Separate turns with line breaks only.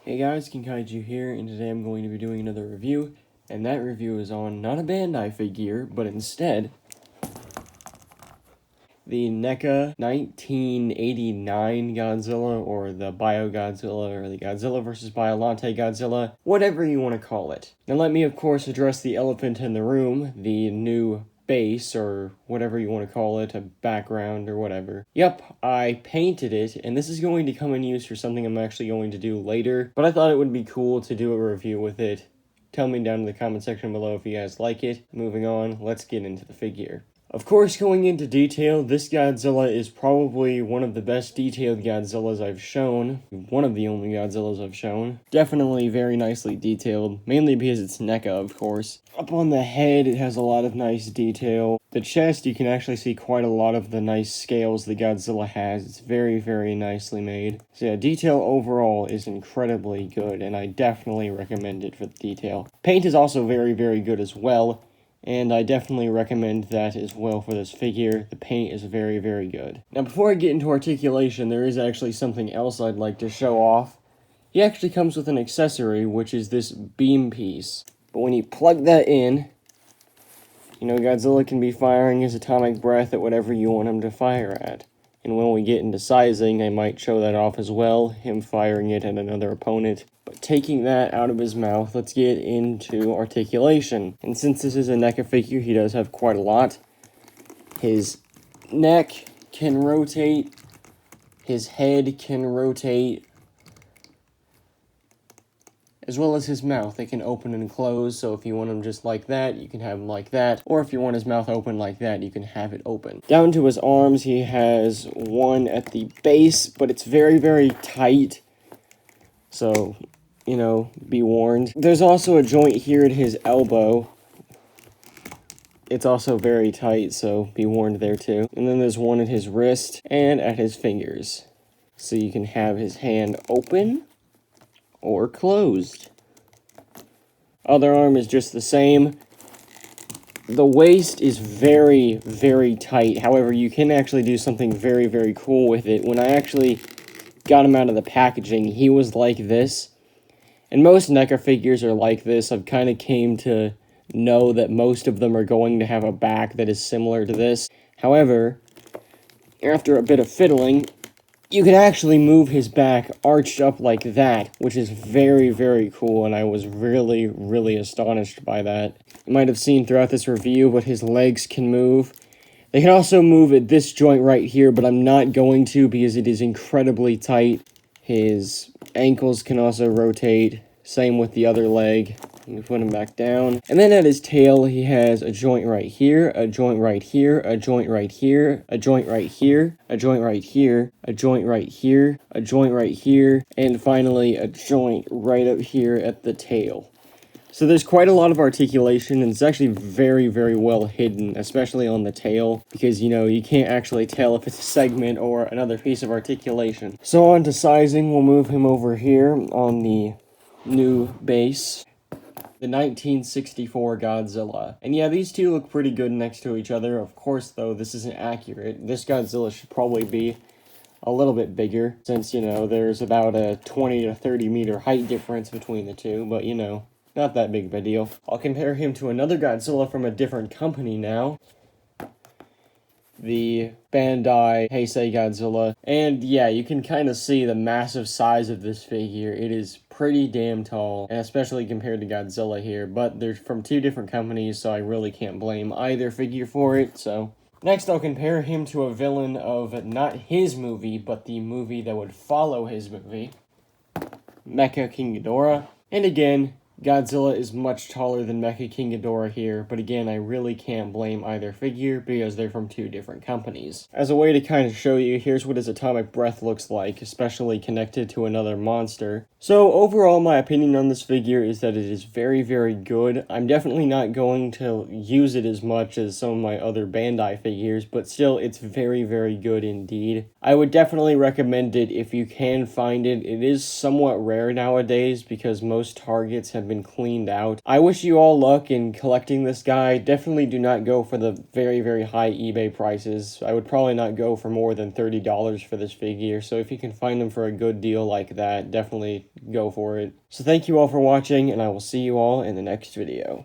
Hey guys, Kaiju here, and today I'm going to be doing another review, and that review is on not a Bandai figure, but instead the Neca 1989 Godzilla, or the Bio Godzilla, or the Godzilla vs. Biollante Godzilla, whatever you want to call it. Now let me of course address the elephant in the room, the new base, or whatever you want to call it, a background or whatever. Yep, I painted it, and this is going to come in use for something I'm actually going to do later, but I thought it would be cool to do a review with it. Tell me down in the comment section below if you guys like it. Moving on, let's get into the figure. Of course, going into detail, this Godzilla is probably one of the best detailed Godzillas I've shown. One of the only Godzillas I've shown. Definitely very nicely detailed, mainly because it's Neca, of course. Up on the head, it has a lot of nice detail. The chest, you can actually see quite a lot of the nice scales the Godzilla has. It's very, very nicely made. So yeah, detail overall is incredibly good, and I definitely recommend it for the detail. Paint is also very, very good as well. And I definitely recommend that as well for this figure. The paint is very, very good. Now, before I get into articulation, there is actually something else I'd like to show off. He actually comes with an accessory, which is this beam piece. But when you plug that in, you know, Godzilla can be firing his atomic breath at whatever you want him to fire at. And when we get into sizing, I might show that off as well, him firing it at another opponent. But taking that out of his mouth, let's get into articulation. And since this is a Neca figure, he does have quite a lot. His neck can rotate, his head can rotate, as well as his mouth. It can open and close, so if you want him just like that, you can have him like that. Or if you want his mouth open like that, you can have it open. Down to his arms, he has one at the base, but it's very, very tight. So, you know, be warned. There's also a joint here at his elbow. It's also very tight, so be warned there too. And then there's one at his wrist and at his fingers. So you can have his hand open or closed. Other arm is just the same. The waist is very, very tight. However, you can actually do something very, very cool with it. When I actually got him out of the packaging, he was like this. And most Neca figures are like this. I've kind of came to know that most of them are going to have a back that is similar to this. However, after a bit of fiddling, you can actually move his back arched up like that, which is very, very cool, and I was really, really astonished by that. You might have seen throughout this review, but his legs can move. They can also move at this joint right here, but I'm not going to because it is incredibly tight. His ankles can also rotate, same with the other leg. Let me put him back down. And then at his tail, he has a joint right here, a joint right here, a joint right here, a joint right here, a joint right here, a joint right here, a joint right here, and finally a joint right up here at the tail. So there's quite a lot of articulation, and it's actually very, very well hidden, especially on the tail, because, you know, you can't actually tell if it's a segment or another piece of articulation. So on to sizing, we'll move him over here on the new base. The 1964 Godzilla. And yeah, these two look pretty good next to each other. Of course, though, this isn't accurate. This Godzilla should probably be a little bit bigger, since, you know, there's about a 20 to 30 meter height difference between the two, but, you know, not that big of a deal. I'll compare him to another Godzilla from a different company now. The Bandai Heisei Godzilla. And yeah, you can kind of see the massive size of this figure. It is pretty damn tall, and especially compared to Godzilla here, but they're from two different companies, so I really can't blame either figure for it. So next, I'll compare him to a villain of not his movie, but the movie that would follow his movie, Mecha King Ghidorah. And again, Godzilla is much taller than Mecha King Ghidorah here, but again, I really can't blame either figure because they're from two different companies. As a way to kind of show you, here's what his atomic breath looks like, especially connected to another monster. So overall, my opinion on this figure is that it is very, very good. I'm definitely not going to use it as much as some of my other Bandai figures, but still, it's very, very good indeed. I would definitely recommend it if you can find it. It is somewhat rare nowadays because most Targets have been cleaned out. I wish you all luck in collecting this guy. Definitely do not go for the very, very high eBay prices. I would probably not go for more than $30 for this figure, so if you can find them for a good deal like that, definitely go for it. So thank you all for watching, and I will see you all in the next video.